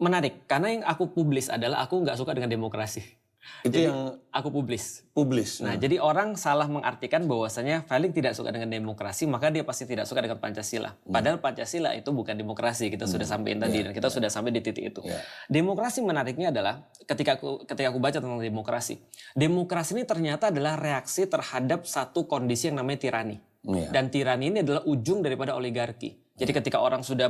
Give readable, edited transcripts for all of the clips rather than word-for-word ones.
Menarik, karena yang aku publis adalah aku nggak suka dengan demokrasi. Itu Jadi, yang aku publis. publis. Nah, jadi orang salah mengartikan bahwasanya Felix tidak suka dengan demokrasi, maka dia pasti tidak suka dengan Pancasila. Padahal Pancasila itu bukan demokrasi, kita sudah sampaikan tadi, dan kita sudah sampai di titik itu. Demokrasi menariknya adalah ketika aku baca tentang demokrasi. Demokrasi ini ternyata adalah reaksi terhadap satu kondisi yang namanya tirani. Dan tirani ini adalah ujung daripada oligarki. Jadi ketika orang sudah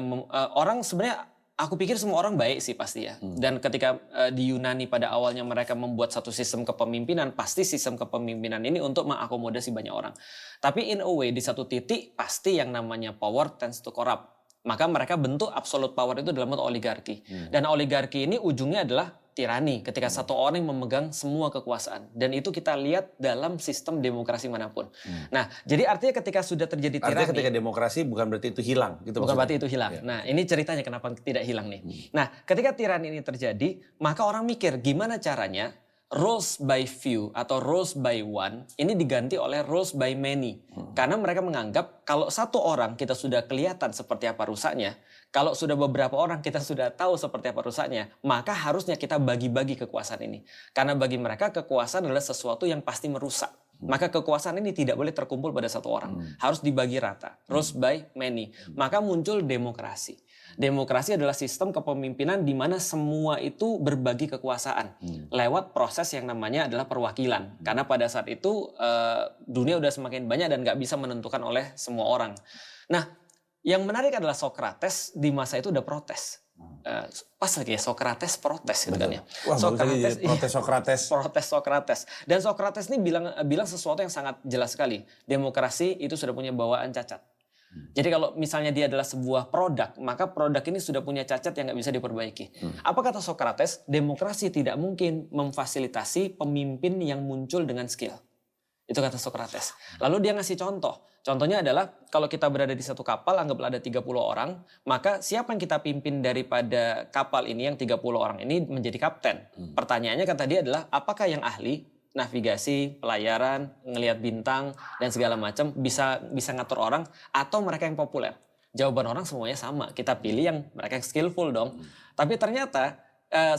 orang sebenarnya aku pikir semua orang baik sih pasti ya. Dan ketika di Yunani pada awalnya mereka membuat satu sistem kepemimpinan, pasti sistem kepemimpinan ini untuk mengakomodasi banyak orang. Tapi in a way di satu titik pasti yang namanya power tends to corrupt. Maka mereka bentuk absolute power itu dalam bentuk oligarki. Dan oligarki ini ujungnya adalah tirani ketika satu orang yang memegang semua kekuasaan. Dan itu kita lihat dalam sistem demokrasi manapun. Nah, jadi artinya ketika sudah terjadi tirani. Artinya ketika demokrasi bukan berarti itu hilang. Gitu Bukan maksudnya? berarti itu hilang. Nah, ini ceritanya kenapa tidak hilang nih. Nah, ketika tirani ini terjadi, maka orang mikir gimana caranya rules by few atau rules by one ini diganti oleh rules by many. Karena mereka menganggap kalau satu orang kita sudah kelihatan seperti apa rusaknya, kalau sudah beberapa orang kita sudah tahu seperti apa rusaknya, maka harusnya kita bagi-bagi kekuasaan ini. Karena bagi mereka kekuasaan adalah sesuatu yang pasti merusak. Maka kekuasaan ini tidak boleh terkumpul pada satu orang. Harus dibagi rata. Rules by many. Maka muncul demokrasi. Demokrasi adalah sistem kepemimpinan di mana semua itu berbagi kekuasaan. Lewat proses yang namanya adalah perwakilan. Karena pada saat itu dunia udah semakin banyak dan gak bisa menentukan oleh semua orang. Nah, yang menarik adalah Socrates di masa itu udah protes. Pas lagi ya Socrates protes gitu kan ya. Wah, Socrates protes Socrates. Protes Socrates. Dan Socrates ini bilang sesuatu yang sangat jelas sekali. Demokrasi itu sudah punya bawaan cacat. Jadi kalau misalnya dia adalah sebuah produk, maka produk ini sudah punya cacat yang nggak bisa diperbaiki. Apa kata Socrates? Demokrasi tidak mungkin memfasilitasi pemimpin yang muncul dengan skill. Itu kata Socrates. Lalu dia ngasih contoh. Contohnya adalah kalau kita berada di satu kapal, anggaplah ada 30 orang, maka siapa yang kita pimpin daripada kapal ini yang 30 orang ini menjadi kapten? Pertanyaannya kata dia adalah apakah yang ahli navigasi, pelayaran, ngelihat bintang dan segala macam bisa ngatur orang atau mereka yang populer? Jawaban orang semuanya sama. Kita pilih yang mereka yang skillful dong. Tapi ternyata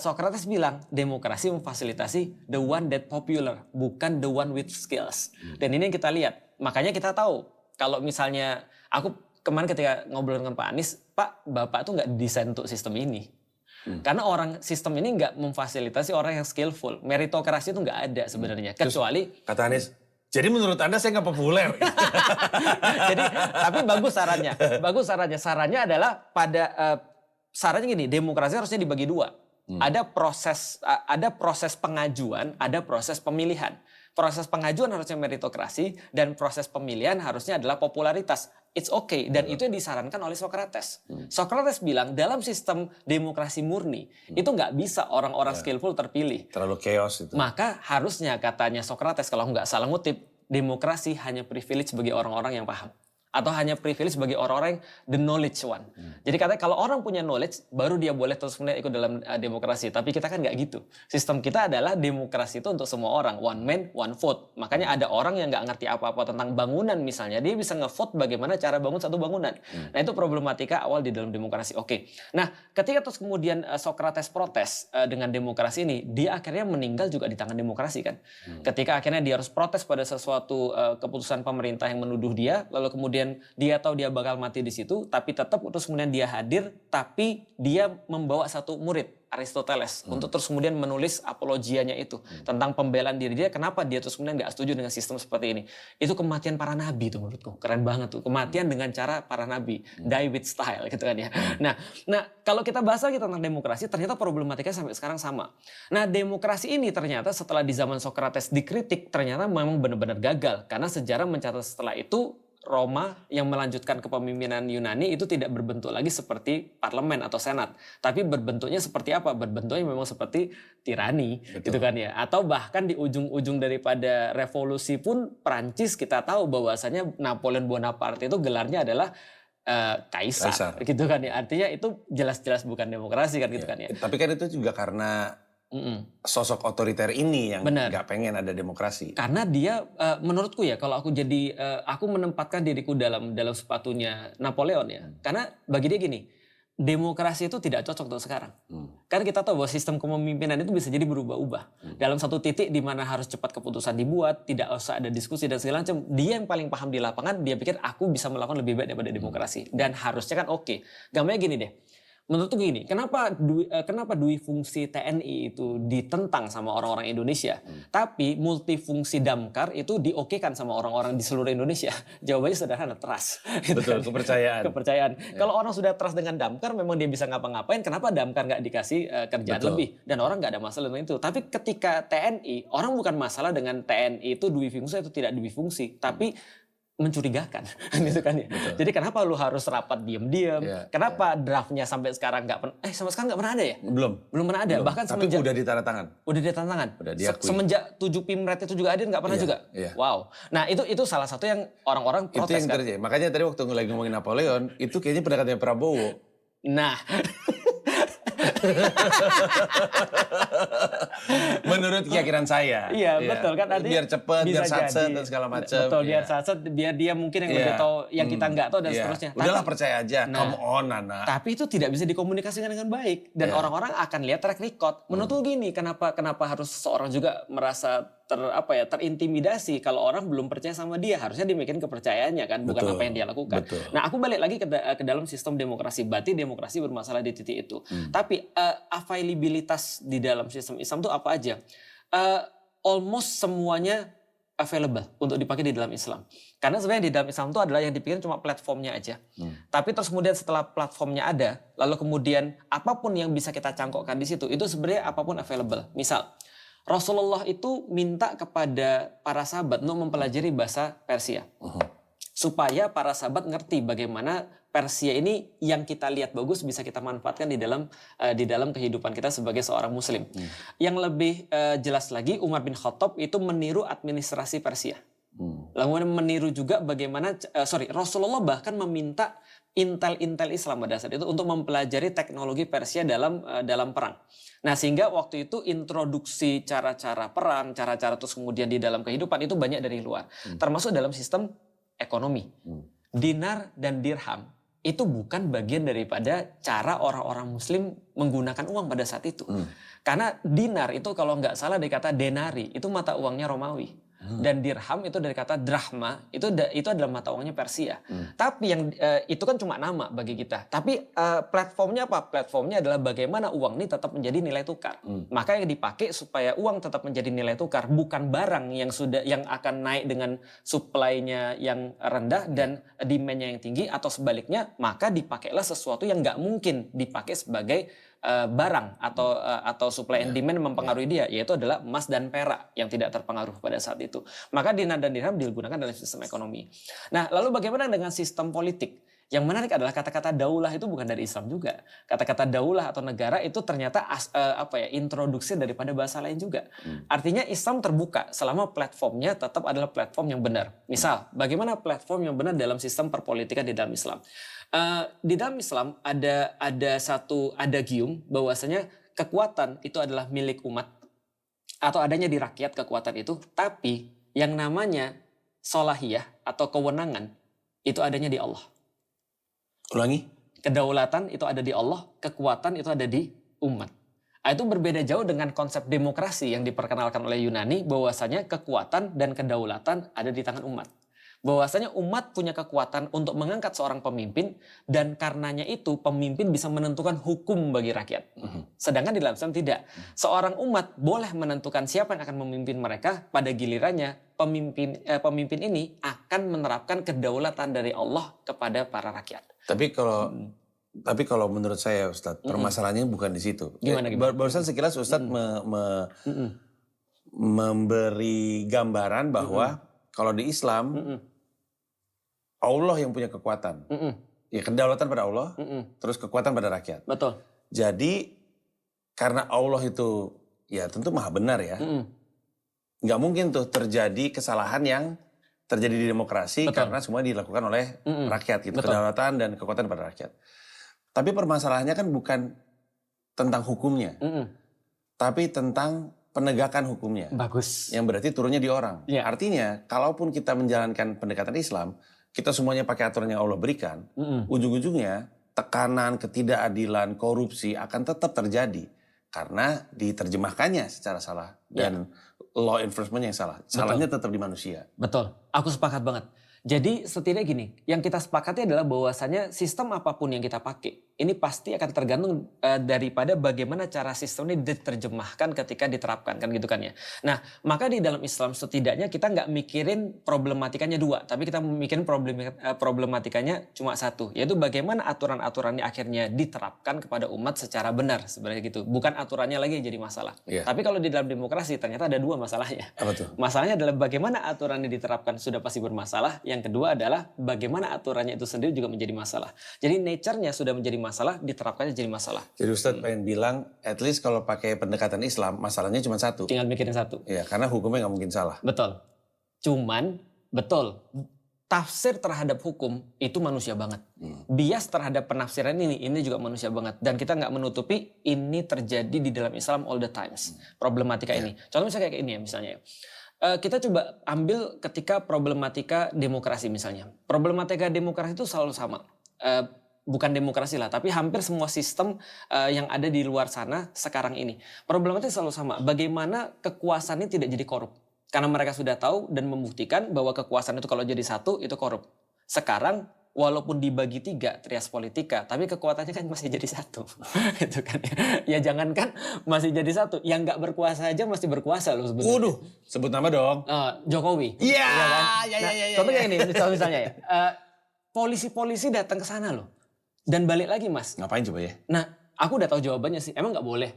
Socrates bilang demokrasi memfasilitasi the one that popular, bukan the one with skills. Dan ini yang kita lihat. Makanya kita tahu kalau misalnya aku kemarin ketika ngobrol dengan Pak Anies, Pak, Bapak tuh nggak desain untuk sistem ini. Karena sistem ini nggak memfasilitasi orang yang skillful. Meritokrasi itu nggak ada sebenarnya. Kecuali kata Anies, jadi menurut Anda saya nggak populer. Jadi tapi bagus sarannya. Bagus sarannya. Sarannya adalah sarannya gini, demokrasi harusnya dibagi dua. Ada proses pengajuan, ada proses pemilihan. Proses pengajuan harusnya meritokrasi dan proses pemilihan harusnya adalah popularitas. It's okay dan itu yang disarankan oleh Socrates. Socrates bilang dalam sistem demokrasi murni itu nggak bisa orang-orang skillful terpilih. Terlalu chaos itu. Maka harusnya katanya Socrates kalau nggak salah ngutip, demokrasi hanya privilege bagi orang-orang yang paham. Atau hanya privilege bagi orang-orang yang the knowledge one. Jadi katanya kalau orang punya knowledge, baru dia boleh terus kemudian ikut dalam demokrasi. Tapi kita kan nggak gitu. Sistem kita adalah demokrasi itu untuk semua orang. One man, one vote. Makanya ada orang yang nggak ngerti apa-apa tentang bangunan misalnya. Dia bisa nge-vote bagaimana cara bangun satu bangunan. Nah itu problematika awal di dalam demokrasi. Oke. Nah ketika terus kemudian Socrates protes dengan demokrasi ini, dia akhirnya meninggal juga di tangan demokrasi kan. Ketika akhirnya dia harus protes pada sesuatu keputusan pemerintah yang menuduh dia, lalu kemudian dia tahu dia bakal mati di situ, tapi tetap terus kemudian dia hadir, tapi dia membawa satu murid Aristoteles untuk terus kemudian menulis apologianya itu tentang pembelaan diri dia. Kenapa dia terus kemudian nggak setuju dengan sistem seperti ini? Itu kematian para nabi tuh menurutku keren banget tuh, kematian dengan cara para nabi, die with style gitu kan ya. Nah kalau kita bahas lagi tentang demokrasi, ternyata problematikanya sampai sekarang sama. Nah demokrasi ini ternyata setelah di zaman Socrates dikritik, ternyata memang benar-benar gagal karena sejarah mencatat setelah itu Roma yang melanjutkan kepemimpinan Yunani itu tidak berbentuk lagi seperti parlemen atau senat, tapi berbentuknya seperti apa? Berbentuknya memang seperti tirani, gitu kan ya. Atau bahkan di ujung-ujung daripada revolusi pun Prancis kita tahu bahwasanya Napoleon Bonaparte itu gelarnya adalah kaisar, gitu kan ya. Artinya itu jelas-jelas bukan demokrasi kan, gitu kan ya. Tapi kan itu juga karena sosok otoriter ini yang nggak pengen ada demokrasi. Karena dia menurutku ya kalau aku aku menempatkan diriku dalam sepatunya Napoleon ya. Karena bagi dia gini, demokrasi itu tidak cocok untuk sekarang. Kan kita tahu bahwa sistem kepemimpinan itu bisa jadi berubah-ubah. Dalam satu titik di mana harus cepat keputusan dibuat, tidak usah ada diskusi dan segala macam, dia yang paling paham di lapangan, dia pikir aku bisa melakukan lebih baik daripada demokrasi. Dan harusnya kan oke. Gambarnya gini deh. Menurutku gini, kenapa dui fungsi TNI itu ditentang sama orang-orang Indonesia, tapi multifungsi damkar itu diokekan sama orang-orang di seluruh Indonesia? Jawabannya sederhana, trust. Betul, kepercayaan. Kepercayaan. Kalau orang sudah trust dengan damkar, memang dia bisa ngapa-ngapain. Kenapa damkar nggak dikasih kerjaan lebih? Dan orang nggak ada masalah dengan itu. Tapi ketika TNI, orang bukan masalah dengan TNI itu dui fungsi atau tidak dui fungsi, tapi mencurigakan gitu kan ya. Betul. Jadi kenapa lu harus rapat diam-diam? Kenapa draftnya sampai sekarang sampai sekarang nggak pernah ada ya? Belum pernah ada. Bahkan tapi udah ditandatangan. Udah ditandatangan. Udah diakui. Semenjak 7 Pimret itu juga ada nggak pernah juga. Wow. Nah, itu salah satu yang orang-orang protes. Itu yang terjadi. Makanya tadi waktu lagi ngomongin Napoleon, itu kayaknya pendekatannya Prabowo. Nah, menurut keyakinan saya. Iya, betul kan, biar cepet, biar satset dan segala macam. Betul, biar satset, biar dia mungkin yang lebih tahu yang kita nggak tahu dan seterusnya. Udahlah, percaya aja. Come on, Nana. Tapi itu tidak bisa dikomunikasikan dengan baik dan orang-orang akan lihat track record. Menurutku gini, kenapa harus seseorang juga merasa terintimidasi kalau orang belum percaya sama dia? Harusnya dimikirin kepercayaannya kan, bukan apa yang dia lakukan. Nah, aku balik lagi ke dalam sistem demokrasi. Berarti demokrasi bermasalah di titik itu. Tapi availabilitas di dalam sistem Islam itu apa aja? Almost semuanya available untuk dipakai di dalam Islam. Karena sebenarnya di dalam Islam itu adalah yang dipikirin cuma platformnya aja. Tapi terus kemudian setelah platformnya ada, lalu kemudian apapun yang bisa kita cangkokkan di situ, itu sebenarnya apapun available. Misal, Rasulullah itu minta kepada para sahabat untuk mempelajari bahasa Persia. Supaya para sahabat ngerti bagaimana Persia ini yang kita lihat bagus bisa kita manfaatkan di dalam kehidupan kita sebagai seorang muslim. Yang lebih jelas lagi, Umar bin Khattab itu meniru administrasi Persia. Lalu meniru juga bagaimana Rasulullah bahkan meminta intel Islam pada saat itu untuk mempelajari teknologi Persia dalam perang. Nah, sehingga waktu itu introduksi cara-cara perang, cara-cara terus kemudian di dalam kehidupan itu banyak dari luar. Termasuk dalam sistem ekonomi. Dinar dan dirham itu bukan bagian daripada cara orang-orang muslim menggunakan uang pada saat itu. Karena dinar itu kalau nggak salah dari kata denari, itu mata uangnya Romawi. Dan dirham itu dari kata drachma, itu adalah mata uangnya Persia. Tapi yang itu kan cuma nama bagi kita. Tapi platformnya apa? Platformnya adalah bagaimana uang ini tetap menjadi nilai tukar. Maka yang dipakai supaya uang tetap menjadi nilai tukar, bukan barang yang akan naik dengan supply-nya yang rendah dan demand-nya yang tinggi, atau sebaliknya, maka dipakailah sesuatu yang nggak mungkin dipakai sebagai barang atau supply and demand mempengaruhi dia, yaitu adalah emas dan perak yang tidak terpengaruh pada saat itu. Maka dinar dan dirham digunakan dalam sistem ekonomi. Nah, lalu bagaimana dengan sistem politik? Yang menarik adalah kata-kata daulah itu bukan dari Islam juga. Kata-kata daulah atau negara itu ternyata introduksi daripada bahasa lain juga. Artinya Islam terbuka selama platformnya tetap adalah platform yang benar. Misal, bagaimana platform yang benar dalam sistem perpolitikan di dalam Islam? Di dalam Islam ada satu adagium bahwasanya kekuatan itu adalah milik umat atau adanya di rakyat kekuatan itu, tapi yang namanya solahiyah atau kewenangan itu adanya di Allah. Ulangi. Kedaulatan itu ada di Allah, kekuatan itu ada di umat. Itu berbeda jauh dengan konsep demokrasi yang diperkenalkan oleh Yunani, bahwasanya kekuatan dan kedaulatan ada di tangan umat. Bahwasanya umat punya kekuatan untuk mengangkat seorang pemimpin, dan karenanya itu pemimpin bisa menentukan hukum bagi rakyat. Sedangkan di dalam Islam tidak. Seorang umat boleh menentukan siapa yang akan memimpin mereka, pada gilirannya pemimpin ini akan menerapkan kedaulatan dari Allah kepada para rakyat. Tapi kalau menurut saya, Ustadz, permasalahannya bukan di situ. Gimana? Barusan sekilas Ustadz memberi gambaran bahwa kalau di Islam Allah yang punya kekuatan. Ya, kedaulatan pada Allah, terus kekuatan pada rakyat. Betul. Jadi karena Allah itu ya tentu maha benar ya. Nggak mungkin tuh terjadi kesalahan yang terjadi di demokrasi. Betul. Karena semua dilakukan oleh rakyat gitu. Betul. Kedaulatan dan kekuatan pada rakyat. Tapi permasalahannya kan bukan tentang hukumnya. Tapi tentang penegakan hukumnya. Bagus. Yang berarti turunnya di orang. Ya. Artinya kalaupun kita menjalankan pendekatan Islam, kita semuanya pakai aturan yang Allah berikan, ujung-ujungnya tekanan, ketidakadilan, korupsi akan tetap terjadi karena diterjemahkannya secara salah dan law enforcement yang salah. Salahnya tetap di manusia. Betul, aku sepakat banget. Jadi setidaknya gini, yang kita sepakati adalah bahwasannya sistem apapun yang kita pakai, ini pasti akan tergantung daripada bagaimana cara sistem ini diterjemahkan ketika diterapkan, kan gitu kan ya. Nah, maka di dalam Islam setidaknya kita nggak mikirin problematikanya dua, tapi kita mikirin problematikanya cuma satu, yaitu bagaimana aturan-aturannya akhirnya diterapkan kepada umat secara benar sebenarnya gitu. Bukan aturannya lagi yang jadi masalah. Tapi kalau di dalam demokrasi ternyata ada dua masalahnya. Apa tuh? Masalahnya adalah bagaimana aturannya diterapkan sudah pasti bermasalah. Yang kedua adalah bagaimana aturannya itu sendiri juga menjadi masalah. Jadi nature-nya sudah menjadi masalah, diterapkannya jadi masalah. Jadi Ustadz pengen bilang, at least kalau pakai pendekatan Islam, masalahnya cuma satu. Tinggal mikirin satu. Ya, karena hukumnya nggak mungkin salah. Betul. Cuman, betul. Tafsir terhadap hukum itu manusia banget. Bias terhadap penafsiran ini juga manusia banget. Dan kita nggak menutupi ini terjadi di dalam Islam all the times. Problematika ini. Contoh misalnya kayak ini ya misalnya. Kita coba ambil ketika problematika demokrasi misalnya. Problematika demokrasi itu selalu sama. Bukan demokrasi lah, tapi hampir semua sistem yang ada di luar sana sekarang ini. Problematika selalu sama. Bagaimana kekuasaannya tidak jadi korup. Karena mereka sudah tahu dan membuktikan bahwa kekuasaan itu kalau jadi satu itu korup. Sekarang walaupun dibagi 3 trias politika, tapi kekuatannya kan masih jadi satu. Itu kan ya jangankan masih jadi satu, yang nggak berkuasa aja masih berkuasa loh sebenarnya. Waduh, sebut nama dong. Jokowi. Iya, ya kan? Contohnya ya. ini misalnya ya, polisi-polisi datang ke sana loh, dan balik lagi mas. Ngapain coba ya? Nah, aku udah tahu jawabannya sih. Emang nggak boleh?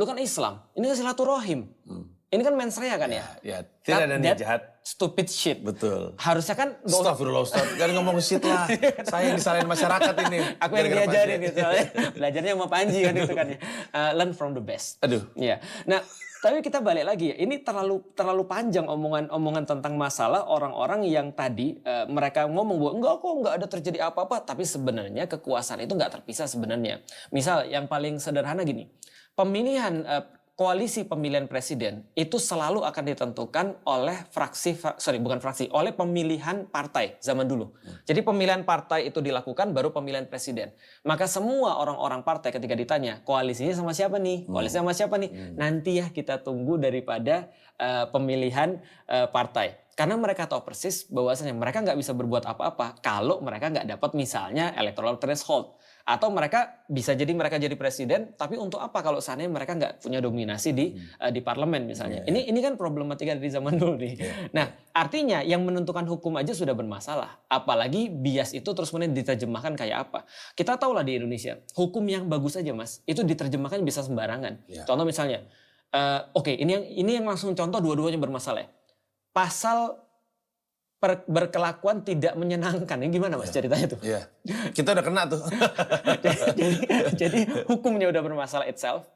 Lu kan Islam, ini kan silaturahim. Ini kan mens rea kan ya? Ya, tidak ada niat jahat. Stupid shit. Betul. Harusnya kan Astagfirullah Ustaz, jangan ngomong shit lah. Saya yang disalahin masyarakat ini. Aku yang diajarin gitu. Belajarnya sama Panji kan gitu kan ya. Learn from the best. Aduh. Iya. Nah, tapi kita balik lagi ya. Ini terlalu panjang omongan tentang masalah orang-orang yang tadi mereka ngomong bahwa enggak ada terjadi apa-apa, tapi sebenarnya kekuasaan itu enggak terpisah sebenarnya. Misal yang paling sederhana gini. Koalisi pemilihan presiden itu selalu akan ditentukan oleh oleh pemilihan partai zaman dulu. Jadi pemilihan partai itu dilakukan baru pemilihan presiden. Maka semua orang-orang partai ketika ditanya koalisinya sama siapa nih? Koalisinya sama siapa nih? Nanti ya kita tunggu daripada pemilihan partai. Karena mereka tahu persis bahwasanya mereka nggak bisa berbuat apa-apa kalau mereka nggak dapat misalnya electoral threshold. Atau bisa jadi mereka jadi presiden, tapi untuk apa kalau seandainya mereka nggak punya dominasi di parlemen misalnya. Ini kan problematika dari zaman dulu nih. Nah, artinya yang menentukan hukum aja sudah bermasalah. Apalagi bias itu terus kemudian diterjemahkan kayak apa. Kita tahu lah di Indonesia, hukum yang bagus aja mas, itu diterjemahkan bisa sembarangan. Contoh misalnya, ini yang langsung contoh dua-duanya bermasalah ya. Pasal berkelakuan tidak menyenangkan. Ini gimana mas ceritanya tuh? Iya. Kita udah kena tuh. jadi hukumnya udah bermasalah itself.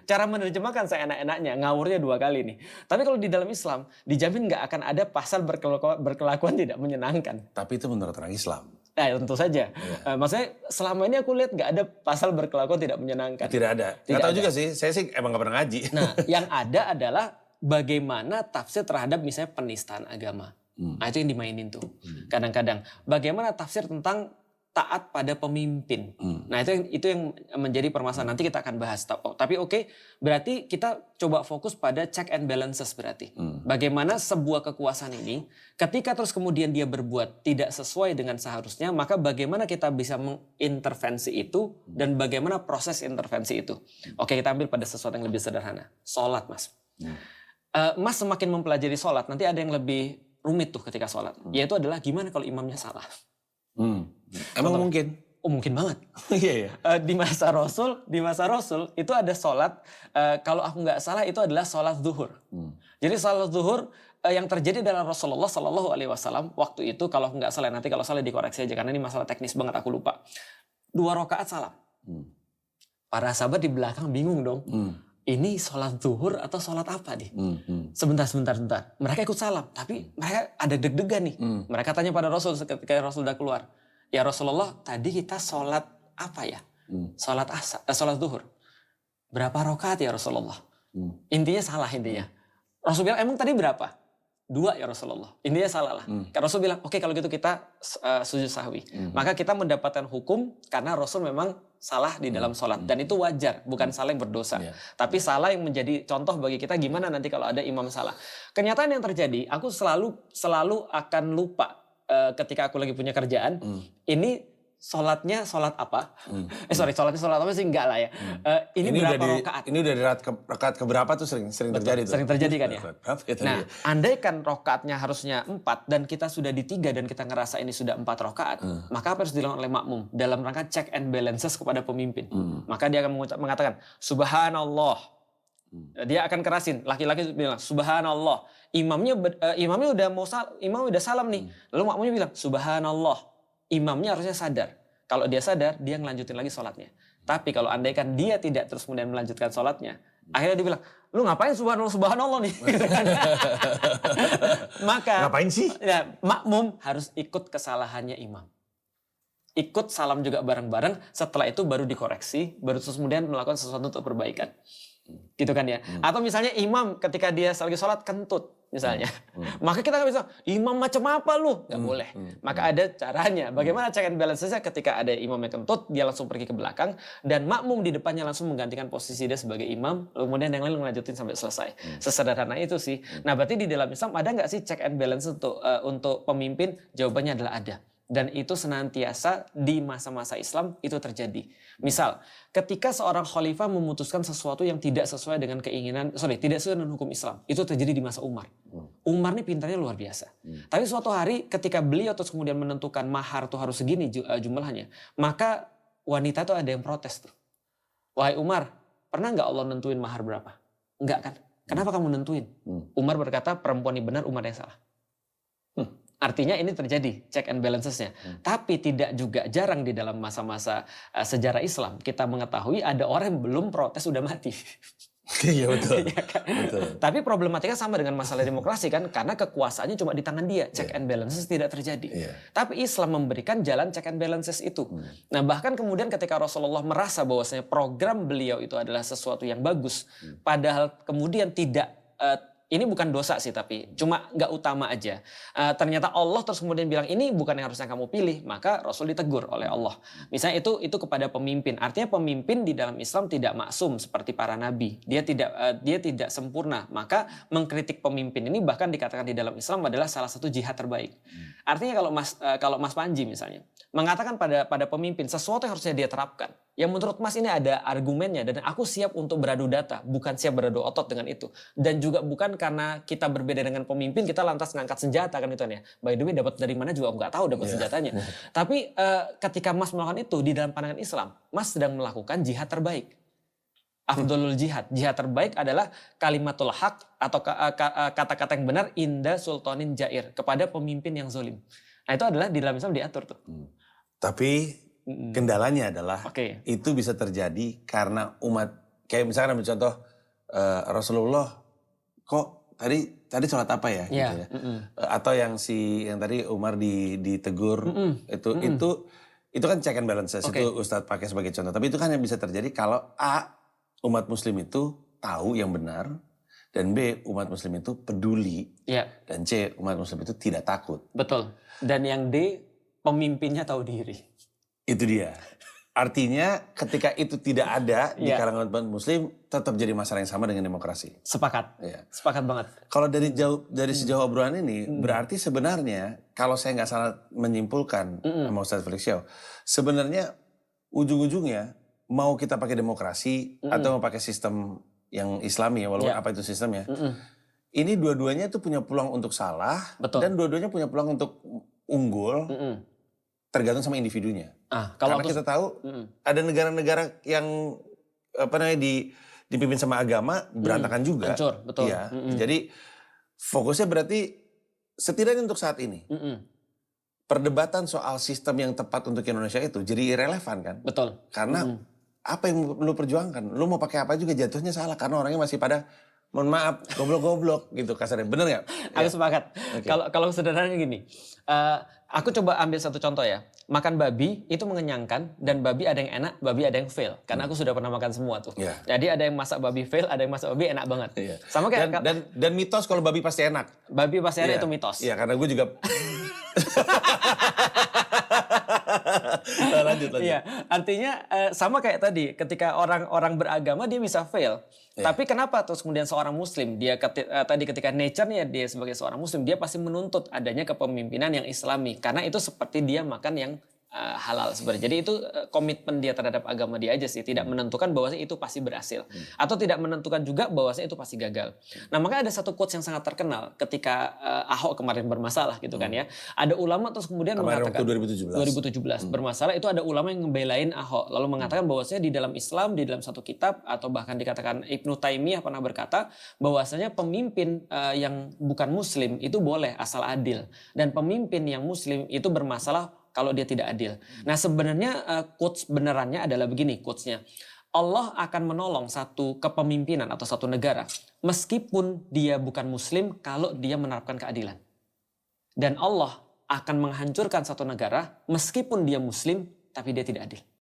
Cara menerjemahkan saya enak-enaknya, ngawurnya 2 kali nih. Tapi kalau di dalam Islam, dijamin nggak akan ada pasal berkelakuan tidak menyenangkan. Tapi itu menurut orang Islam. Tentu saja. Maksudnya selama ini aku lihat nggak ada pasal berkelakuan tidak menyenangkan. Tidak ada. Nggak tahu juga sih. Saya sih emang nggak pernah ngaji. Nah, yang ada adalah bagaimana tafsir terhadap misalnya penistaan agama. Nah itu yang dimainin tuh. Kadang-kadang bagaimana tafsir tentang taat pada pemimpin. Nah itu yang menjadi permasalahan. Nanti kita akan bahas. Tapi berarti kita coba fokus pada check and balances berarti. Bagaimana sebuah kekuasaan ini ketika terus kemudian dia berbuat tidak sesuai dengan seharusnya, maka bagaimana kita bisa mengintervensi itu dan bagaimana proses intervensi itu. Kita ambil pada sesuatu yang lebih sederhana. Sholat mas. Mas semakin mempelajari sholat, nanti ada yang lebih rumit tuh ketika sholat. Yaitu adalah gimana kalau imamnya salah. Emang mungkin? Oh mungkin banget. Iya. Di masa Rasul itu ada sholat. Kalau aku nggak salah itu adalah sholat zuhur. Jadi sholat zuhur yang terjadi dalam Rasulullah Shallallahu Alaihi Wasallam waktu itu kalau nggak salah, nanti kalau salah dikoreksi aja karena ini masalah teknis banget aku lupa. 2 rakaat salam. Para sahabat di belakang bingung dong. Ini sholat zuhur atau sholat apa nih? Sebentar. Mereka ikut salam, tapi mereka ada deg-degan nih. Mereka tanya pada Rasul ketika Rasul sudah keluar. Ya Rasulullah, tadi kita sholat apa ya? Sholat zuhur. Berapa rakaat ya Rasulullah? Intinya salah intinya. Rasul bilang, emang tadi berapa? 2 ya Rasulullah. Ini ya salah lah. Karena Rasul bilang, oke kalau gitu kita sujud sahwi. Maka kita mendapatkan hukum karena Rasul memang salah di dalam sholat. Dan itu wajar, bukan salah yang berdosa. Tapi salah yang menjadi contoh bagi kita gimana nanti kalau ada imam salah. Kenyataan yang terjadi, aku selalu akan lupa ketika aku lagi punya kerjaan, ini sholatnya sholat apa? Sholatnya sholat apa sih? Enggak lah ya. Ini berapa rakaat? Ini udah di rakaat keberapa tuh sering terjadi tuh? Sering terjadi kan ya? Nah, ya? andaikan rakaatnya harusnya 4 dan kita sudah di 3 dan kita ngerasa ini sudah 4 rakaat, maka apa harus dilakukan oleh makmum? Dalam rangka check and balances kepada pemimpin. Maka dia akan mengatakan, Subhanallah. Dia akan kerasin, laki-laki bilang Subhanallah. Imamnya udah salam nih. Lalu makmumnya bilang Subhanallah. Imamnya harusnya sadar. Kalau dia sadar, dia ngelanjutin lagi sholatnya. Tapi kalau andaikan dia tidak terus kemudian melanjutkan sholatnya, akhirnya dia bilang, lu ngapain subhanallah nih? Maka ngapain sih? Ya, makmum harus ikut kesalahannya imam. Ikut salam juga bareng-bareng, setelah itu baru dikoreksi, baru terus kemudian melakukan sesuatu untuk perbaikan. Gitu kan ya. Atau misalnya imam ketika dia lagi sholat kentut misalnya. Maka kita nggak bisa, imam macam apa lu? Nggak boleh. Maka ada caranya. Bagaimana check and balance-nya ketika ada imam yang kentut, dia langsung pergi ke belakang. Dan makmum di depannya langsung menggantikan posisi dia sebagai imam. Kemudian yang lain melanjutin sampai selesai. Sesederhana itu sih. Nah berarti di dalam Islam ada nggak sih check and balance untuk pemimpin? Jawabannya adalah ada. Dan itu senantiasa di masa-masa Islam itu terjadi. Misal, ketika seorang khalifah memutuskan sesuatu yang tidak sesuai dengan tidak sesuai dengan hukum Islam, itu terjadi di masa Umar. Umar ini pintarnya luar biasa. Tapi suatu hari ketika beliau terus kemudian menentukan mahar tuh harus segini jumlahnya, maka wanita tuh ada yang protes tuh. Wahai Umar, pernah nggak Allah nentuin mahar berapa? Enggak kan? Kenapa kamu nentuin? Umar berkata perempuan ini benar, Umar yang salah. Artinya ini terjadi check and balances-nya. Tapi tidak juga jarang di dalam masa-masa sejarah Islam kita mengetahui ada orang yang belum protes sudah mati. Iya betul. Kan? Betul. Tapi problematika sama dengan masalah demokrasi kan, karena kekuasaannya cuma di tangan dia. Check and balances tidak terjadi. Tapi Islam memberikan jalan check and balances itu. Nah bahkan kemudian ketika Rasulullah merasa bahwasanya program beliau itu adalah sesuatu yang bagus, padahal kemudian tidak ini bukan dosa sih, tapi cuma nggak utama aja. Ternyata Allah terus kemudian bilang ini bukan yang harusnya kamu pilih, maka Rasul ditegur oleh Allah. Misalnya itu kepada pemimpin. Artinya pemimpin di dalam Islam tidak maksum seperti para nabi. Dia tidak sempurna. Maka mengkritik pemimpin ini bahkan dikatakan di dalam Islam adalah salah satu jihad terbaik. Artinya kalau Mas Panji misalnya mengatakan pada pemimpin sesuatu yang harusnya dia terapkan, yang menurut Mas ini ada argumennya dan aku siap untuk beradu data, bukan siap beradu otot dengan itu. Dan juga bukan karena kita berbeda dengan pemimpin kita lantas ngangkat senjata kan itu ya. By the way dapat dari mana juga nggak tahu dapat senjatanya. Tapi ketika Mas melakukan itu di dalam pandangan Islam, Mas sedang melakukan jihad terbaik. Afdolul jihad. Jihad terbaik adalah kalimatul haq atau kata-kata yang benar inda sultanin jair, kepada pemimpin yang zalim. Nah itu adalah di dalam Islam diatur tuh. Tapi kendalanya adalah itu bisa terjadi karena umat, kayak misalkan ambil contoh Rasulullah kok tadi sholat apa ya? Gitu ya. Atau yang tadi Umar ditegur itu kan check and balances, itu Ustadz pakai sebagai contoh. Tapi itu kan yang bisa terjadi kalau A, umat muslim itu tahu yang benar, dan B, umat muslim itu peduli, dan C, umat muslim itu tidak takut. Betul. Dan yang D, pemimpinnya tahu diri. Itu dia. Artinya ketika itu tidak ada di kalangan umat muslim, tetap jadi masalah yang sama dengan demokrasi. Sepakat. Sepakat banget. Kalau dari sejauh obrolan ini, berarti sebenarnya kalau saya nggak salah menyimpulkan sama Ustadz Felix Xiao, sebenarnya ujung-ujungnya mau kita pakai demokrasi atau mau pakai sistem yang Islami ya, walaupun apa itu sistemnya, ini dua-duanya itu punya peluang untuk salah. Betul. Dan dua-duanya punya peluang untuk unggul. Tergantung sama individunya. Karena kita tahu ada negara-negara yang dipimpin sama agama berantakan juga. Hancur, betul. Iya. Jadi fokusnya berarti setidaknya untuk saat ini perdebatan soal sistem yang tepat untuk Indonesia itu jadi irrelevan kan? Betul. Karena apa yang lu perjuangkan? Lu mau pakai apa juga jatuhnya salah karena orangnya masih pada mohon maaf goblok-goblok gitu kasarnya. Bener nggak? Aku sepakat. Oke. Kalau sederhananya gini, aku coba ambil satu contoh ya. Makan babi itu mengenyangkan dan babi ada yang enak, babi ada yang fail. Karena aku sudah pernah makan semua tuh. Iya. Jadi ada yang masak babi fail, ada yang masak babi enak banget. Iya. Sama kayak Dan mitos kalau babi pasti enak. babi pasti enak Iya. itu mitos. Iya karena gue juga. lanjut. Iya, artinya sama kayak tadi, ketika orang beragama dia bisa fail. Iya. Tapi kenapa terus kemudian seorang muslim dia tadi ketika nature-nya dia sebagai seorang muslim dia pasti menuntut adanya kepemimpinan yang islami karena itu seperti dia makan yang halal sebenarnya. Jadi itu komitmen dia terhadap agama dia aja sih, tidak menentukan bahwasanya itu pasti berhasil atau tidak menentukan juga bahwasanya itu pasti gagal. Nah, makanya ada satu quotes yang sangat terkenal ketika Ahok kemarin bermasalah gitu kan ya. Ada ulama terus kemudian Kemarin mengatakan waktu 2017 bermasalah itu ada ulama yang ngebelain Ahok lalu mengatakan bahwasanya di dalam Islam di dalam satu kitab atau bahkan dikatakan Ibnu Taimiyah pernah berkata bahwasanya pemimpin yang bukan muslim itu boleh asal adil dan pemimpin yang muslim itu bermasalah kalau dia tidak adil. Nah sebenarnya quotes benerannya adalah begini quotesnya. Allah akan menolong satu kepemimpinan atau satu negara meskipun dia bukan muslim kalau dia menerapkan keadilan. Dan Allah akan menghancurkan satu negara meskipun dia muslim tapi dia tidak adil.